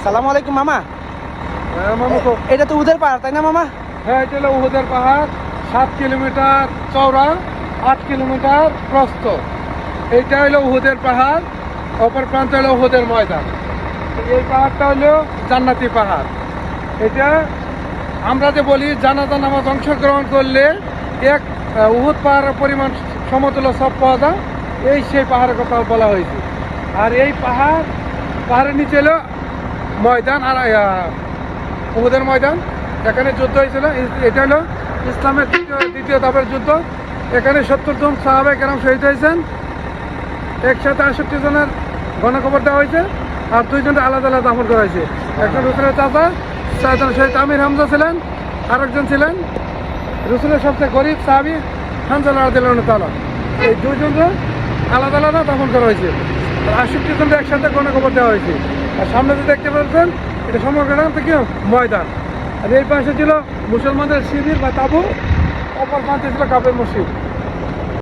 সালাম আলাইকুম মামা। হ্যাঁ মামা। এটা তো উদের পাহাড় তাই না মামা? হ্যাঁ, এটা হলো উহুদের পাহাড়। 7 কিলোমিটার চওড়া, 8 কিলোমিটার প্রস্থ। এইটা হলো উহুদের পাহাড়। অপর প্রান্তে হলো উহুদের ময়দান। এই পাহাড়টা হলো জান্নাতি পাহাড়। এটা আমরা যে বলি জানাজা নামাজ অংশগ্রহণ করলে এক উহুদ পাহাড়ের পরিমাণ সমতুল্য সব পাওয়া যায়, সেই পাহাড়ের কথা বলা হয়েছে। আর এই পাহাড়ের নিচে হলো ময়দান, আর উহুদের ময়দান, এখানে যুদ্ধ হয়েছিল। এটা হলো ইসলামের দ্বিতীয় ধাপের যুদ্ধ। এখানে 70 জন সাহাবায়ে কেরাম শহীদ হয়েছেন। একসাথে 68 জনের গণকবর দেওয়া হয়েছে, আর 2 জনকে আলাদা আলাদা দাফন করা হয়েছে। একজন রসুলের চাচা সৈয়দনা শহীদ আমির হামজা ছিলেন, আরেকজন ছিলেন রসুলের সবচেয়ে গরিব সাহাবী হানজালা রাদিয়াল্লাহু তাআলা। এই 2 জনকে আলাদা আলাদা দাফন করা হয়েছে, আর 68 জনকে একসাথে গণকবর দেওয়া হয়েছে। আর সামনে যে দেখতে পাচ্ছেন, এটা সমগ্র থেকে ময়দান। আর এই পাশে ছিল মুসলমানদের শিবির বা তাঁবু, অপর প্রান্তে ছিল কাবের মসজিদ।